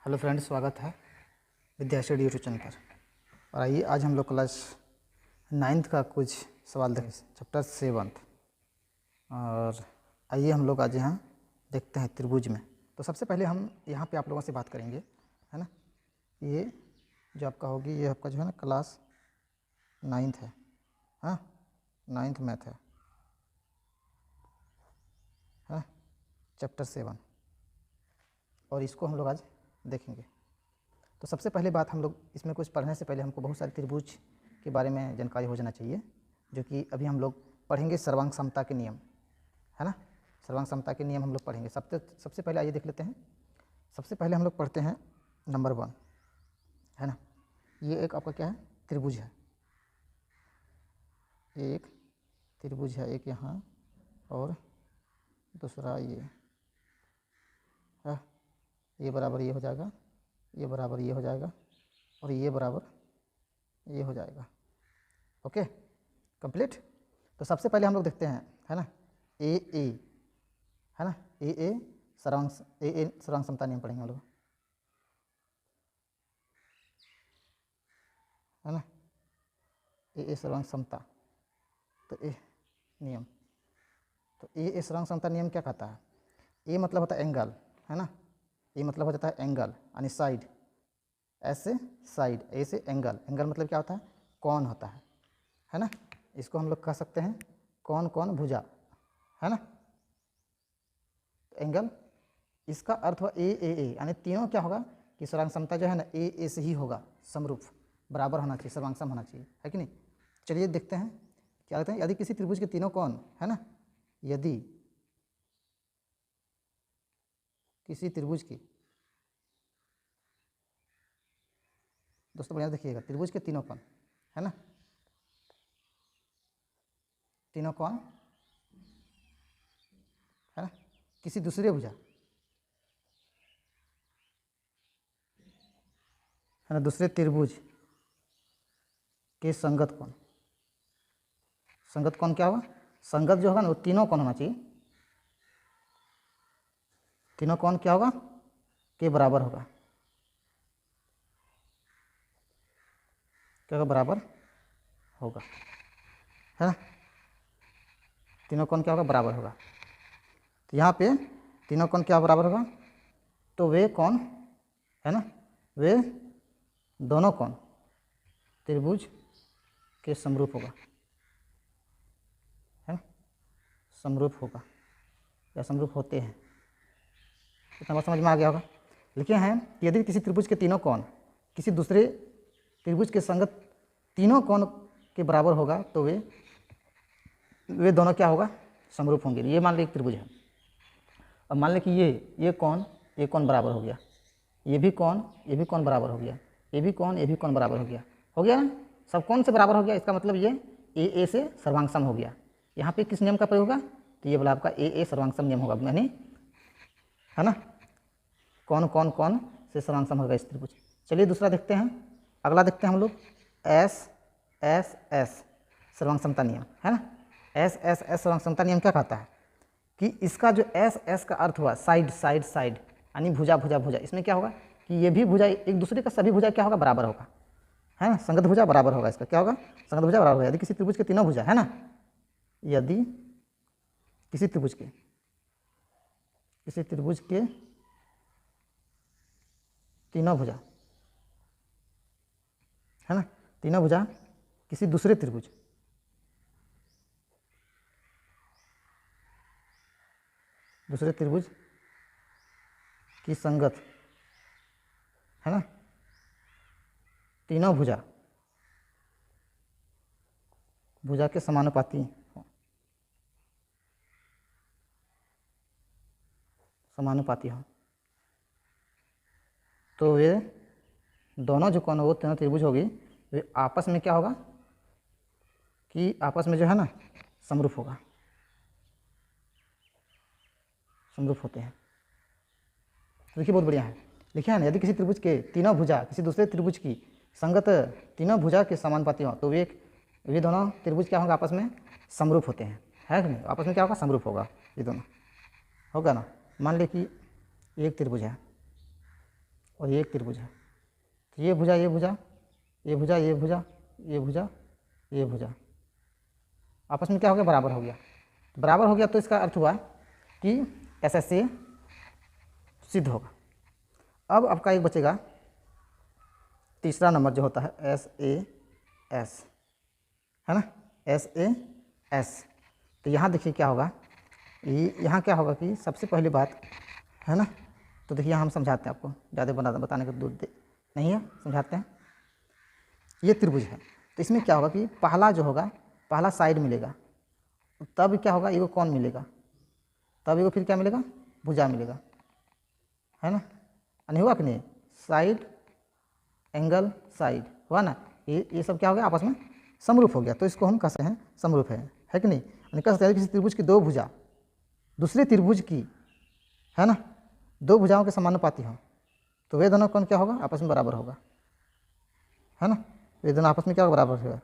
Hello friends, स्वागत है विद्या study YouTube channel पर। और आइए आज हम लोग क्लास 9th का कुछ सवाल देखें, चैप्टर 7। और आइए हम लोग आज यहाँ देखते हैं त्रिभुज में। तो सबसे पहले हम यहाँ पे आप लोगों से बात करेंगे, है ना। ये जो आपका होगी, ये आपका जो है ना क्लास 9th है, हाँ 9th मैथ है, हाँ चैप्टर 7। और इसको हम लोग आज देखेंगे। तो सबसे पहले बात, हम लोग इसमें कुछ पढ़ने से पहले हमको बहुत सारे त्रिभुज के बारे में जानकारी हो जाना चाहिए, जो कि अभी हम लोग पढ़ेंगे। सर्वांग समता के नियम, है ना, सर्वांग समता के नियम हम लोग पढ़ेंगे। सबसे पहले आइए देख लेते हैं। सबसे पहले हम लोग पढ़ते हैं नंबर 1, है ना। ये एक आपका क्या है, त्रिभुज है, एक त्रिभुज है, एक यहाँ और दूसरा ये है। ये बराबर ये हो जाएगा, ये बराबर ये हो जाएगा और ये बराबर ये हो जाएगा। Okay, complete. तो सबसे पहले हम लोग देखते हैं, है ना, ए ए, है ना, ए सर्वांग समता नियम पढ़ेंगे हम लोग, है ना। ए सर्वांग समता, तो ए नियम, तो ए सर्वांग समता नियम क्या कहता है? ए मतलब होता है एंगल, है ना। ए मतलब हो जाता है एंगल, यानी साइड, ऐसे साइड, ए से एंगल। एंगल मतलब क्या होता है? कौन होता है ना। इसको हम लोग कह सकते हैं कौन कौन भुजा, है ना। एंगल, इसका अर्थ हुआ ए, यानी तीनों क्या होगा कि सर्वांग समता जो है ना ए से ही होगा, समरूप, बराबर होना चाहिए, सर्वांग सम होना चाहिए, है कि नहीं। चलिए देखते हैं क्या कहते हैं। यदि किसी त्रिभुज के तीनों कोण, है ना, यदि किसी त्रिभुज की, दोस्तों बढ़िया देखिएगा, त्रिभुज के तीनों कोण, है ना, तीनों कोण, है ना, किसी दूसरे भुजा, है ना, दूसरे त्रिभुज के संगत कोण। संगत कोण क्या होगा? संगत जो होगा ना वो तीनों कोण होना चाहिए। तीनों कोण क्या होगा? के बराबर होगा, क्या होगा? बराबर होगा, है ना। तीनों कोण क्या होगा? बराबर होगा। तो यहाँ पे तीनों कोण क्या बराबर होगा? तो वे कोण, है ना, वे दोनों कोण त्रिभुज के समरूप होगा, है ना, समरूप होगा या समरूप होते हैं। इतना बात समझ में आ गया होगा। लिखे हैं यदि किसी त्रिभुज के तीनों कोण किसी दूसरे त्रिभुज के संगत तीनों कोण के बराबर होगा तो वे दोनों क्या होगा? समरूप होंगे। ये मान लो एक त्रिभुज है, अब मान लें कि ये कोण बराबर हो गया, ये भी कोण बराबर हो गया, ये भी कोण बराबर हो गया ना, सब कोण से बराबर हो गया। इसका मतलब ये ए से सर्वांग सम हो गया। यहाँ पे किस नियम का प्रयोग होगा? तो ये बोला आपका ए सर्वांग सम नियम होगा, यानी, है ना, कौन से सर्वांग सम होगा इस त्रिभुज। चलिए दूसरा देखते हैं, अगला देखते हैं हम लोग एस सर्वांग समता नियम, है ना। एस सर्वांग समता नियम क्या कहता है कि इसका जो एस का अर्थ हुआ साइड, यानी भुजा, इसमें क्या होगा कि ये भी भुजा एक दूसरे का सभी भुजा क्या होगा? बराबर होगा, है ना, संगत भुजा बराबर होगा। इसका क्या होगा? संगत भुजा बराबर होगा। यदि किसी त्रिभुज के तीनों भुजा, है ना, यदि किसी त्रिभुज के तीनों भुजा, है ना, तीनों भुजा किसी दूसरे त्रिभुज की संगत, है ना, तीनों भुजा के समानुपाती हो, तो वे दोनों जो कोण, वो तीनों त्रिभुज होगी, वे आपस में क्या होगा कि आपस में जो है ना समरूप होगा, समरूप होते हैं। तो देखिए बहुत बढ़िया है, लिखिए ना, यदि किसी त्रिभुज के तीनों भुजा किसी दूसरे त्रिभुज की संगत तीनों भुजा के समानुपाती हो, तो वे दोनों त्रिभुज क्या होंगे? आपस में समरूप होते हैं, है कि नहीं। आपस में क्या होगा? समरूप होगा, ये दोनों होगा ना। मान ले कि एक त्रिभुज है, और ये एक त्रिभुज है। तो ये भुजा, ये भुजा, ये भुजा, ये भुजा, ये भुजा, ये भुजा आपस में क्या हो गया, बराबर हो गया। बराबर हो गया तो इसका अर्थ हुआ कि एस एस ए सिद्ध होगा। अब आपका एक बचेगा तीसरा नंबर जो होता है एस ए एस, है ना, एस ए एस। तो यहाँ देखिए क्या होगा, यहाँ क्या होगा कि सबसे पहली बात है ना, तो देखिए यहाँ हम समझाते हैं, आपको ज़्यादा बताने का दूर नहीं है, समझाते हैं। ये त्रिभुज है तो इसमें क्या होगा कि पहला जो होगा, पहला साइड मिलेगा, तब क्या होगा, एगो कौन मिलेगा, तब एगो फिर क्या मिलेगा, भुजा मिलेगा, है ना, नहीं हुआ कि नहीं, साइड एंगल साइड हुआ ना, ये सब क्या हो गया, आपस में समरूप हो गया। तो इसको हम कह सकते हैं समरूप है कि नहीं। यानी कह सकते हैं किसी त्रिभुज की दो भुजा दूसरे त्रिभुज की, है ना, दो भुजाओं के समानुपाती हो तो वे दोनों कौन क्या होगा, आपस में बराबर होगा, है ना, वे दोनों आपस में क्या बराबर होगा।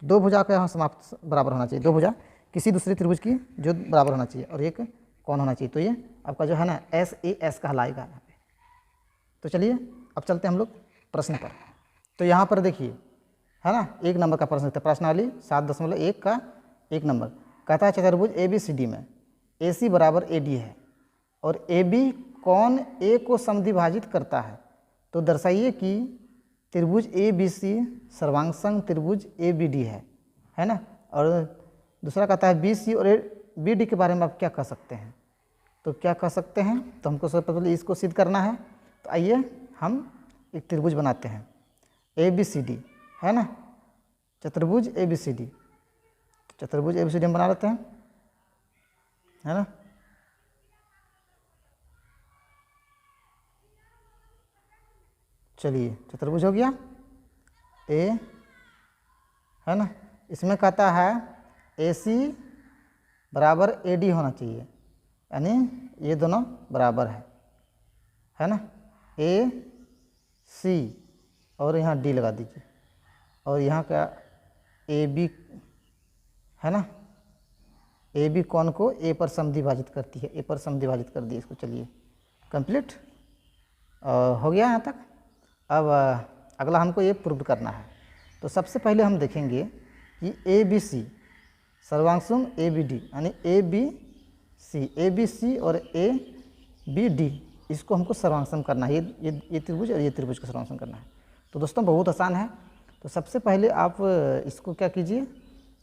तो दो भुजा का यहाँ समाप्त बराबर होना चाहिए, दो भुजा किसी दूसरे त्रिभुज की जो बराबर होना चाहिए, और एक कौन होना चाहिए, तो ये आपका जो है ना एस ए एस कहलाएगा यहाँ पे। तो चलिए अब चलते हैं हम लोग प्रश्न पर। तो यहाँ पर देखिए, है ना, एक नंबर का प्रश्न, प्रश्नावली 7.1 का एक नंबर कहता है चतुर्भुज ए बी सी डी में ए सी बराबर ए डी है और ए बी कौन ए को समद्विभाजित करता है, तो दर्शाइए कि त्रिभुज ए बी सी सर्वांगसंग त्रिभुज ए बी डी है ना। और दूसरा कहता है बी सी और बी डी के बारे में आप क्या कह सकते हैं, तो क्या कह सकते हैं, तो हमको सबसे पहले इसको सिद्ध करना है। तो आइए हम एक त्रिभुज बनाते हैं ए बी सी डी, है ना, चतुर्भुज ए बी सी डी, चतुर्भुज ए बी सी डी हम बना लेते हैं, है ना। चलिए चतुर्भुज हो गया ए, है ना, इसमें कहता है ए सी बराबर ए डी होना चाहिए, यानी ये दोनों बराबर है ना, ए सी और यहाँ डी लगा दीजिए, और यहाँ का ए बी, है ना, ए बी कौन को ए पर समद्विभाजित करती है, ए पर समद्विभाजित कर दिए इसको। चलिए कंप्लीट हो गया यहाँ तक। अब अगला हमको ये प्रूव करना है। तो सबसे पहले हम देखेंगे कि ए बी सी सर्वांगसम ए बी डी, यानी ए बी सी और ए बी डी, इसको हमको सर्वांगसम करना है, ये त्रिभुज और ये त्रिभुज को सर्वांगसम करना है। तो दोस्तों बहुत आसान है। तो सबसे पहले आप इसको क्या कीजिए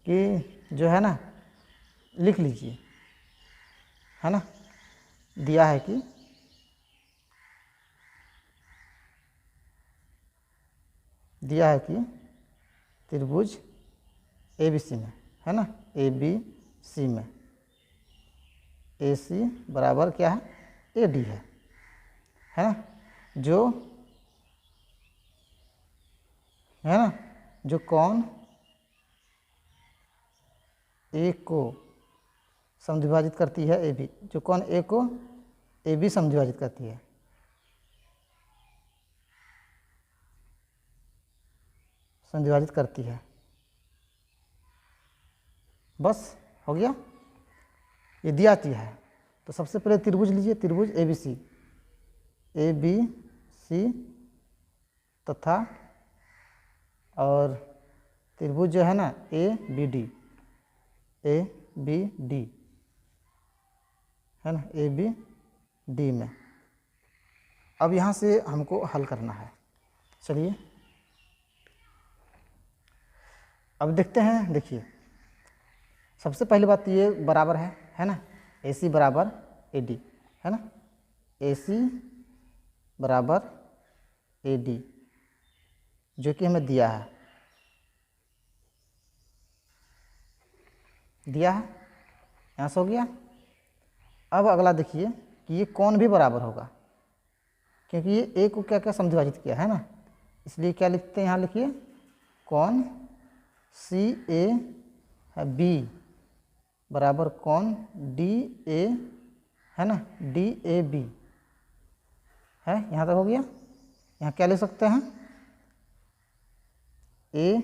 कि जो है ना लिख लीजिए, है ना, दिया है कि त्रिभुज ए बी सी में, है ना, ए बी सी में ए सी बराबर क्या है, ए डी है ना, जो है ना, जो कौन ए को समद्विभाजित करती है ए बी, जो कौन ए को ए बी समद्विभाजित करती है, समद्विभाजित करती है। बस हो गया, ये दिया चीज है। तो सबसे पहले त्रिभुज लीजिए, त्रिभुज ए बी सी तथा और त्रिभुज जो है ना ए बी डी है ना, ए बी डी में। अब यहाँ से हमको हल करना है। चलिए अब देखते हैं। देखिए सबसे पहली बात ये बराबर है ना, ए सी बराबर ए डी, है ना, ए सी बराबर ए डी, जो कि हमें दिया है, यहाँ से हो गया। अब अगला देखिए कि ये कौन भी बराबर होगा, क्योंकि ये ए को क्या क्या समद्विभाजित किया है ना, इसलिए क्या लिखते हैं, यहाँ लिखिए कौन सी ए है बी बराबर कौन डी ए, है ना, डी ए बी है। यहाँ तक हो गया। यहाँ क्या लिख सकते हैं, ए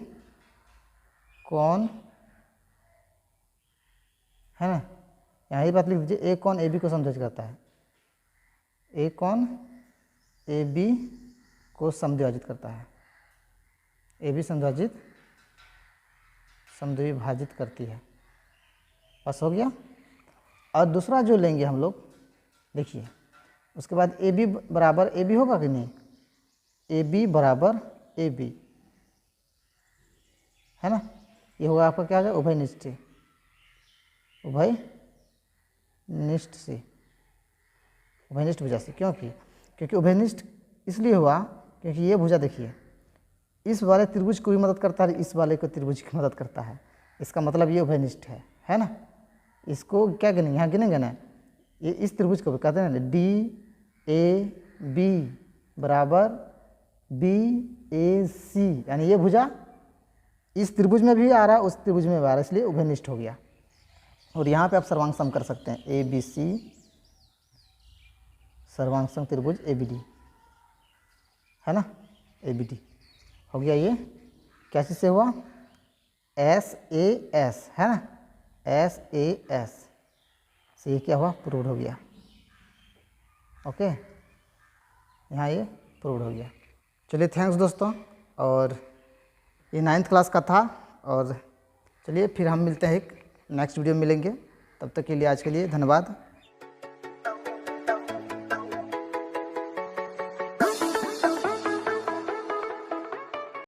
कौन, है ना, यहाँ ये बात लिख दीजिए, ए कौन ए बी को समझ करता है, ए कौन ए बी को समद्विभाजित करता है, ए बी समद्विभाजित करती है। बस हो गया। और दूसरा जो लेंगे हम लोग, देखिए उसके बाद ए बी बराबर ए बी होगा कि नहीं, ए बी बराबर ए बी है ना, ये होगा आपका क्या होगा, उभयनिष्ठ से, उभयनिष्ठ से, उभयनिष्ठ भुजा से। क्योंकि उभयनिष्ठ इसलिए हुआ क्योंकि ये भुजा देखिए इस वाले त्रिभुज को भी मदद करता है, इस वाले को त्रिभुज की मदद करता है, इसका मतलब ये उभयनिष्ठ है ना। इसको क्या गिनेंगे, यहाँ गिनेंगे ना, ये इस त्रिभुज को कहते हैं ना डी ए बी बराबर बी ए सी, यानी ये भुजा इस त्रिभुज में भी आ रहा है, उस त्रिभुज में भी आ रहा है, इसलिए उभयनिष्ठ हो गया। और यहाँ पे आप सर्वांग सम कर सकते हैं, ए बी सी सर्वांग सम त्रिभुज ए बी डी है ना, ए बी डी हो गया। ये क्या चीज़ से हुआ, एस ए एस है ना, एस ए एस से ये क्या हुआ, प्रूव्ड हो गया। ओके, यहाँ ये प्रूव्ड हो गया। चलिए थैंक्स दोस्तों, और ये 9th क्लास का था। और चलिए फिर हम मिलते हैं, एक नेक्स्ट वीडियो में मिलेंगे। तब तक के लिए आज के लिए धन्यवाद।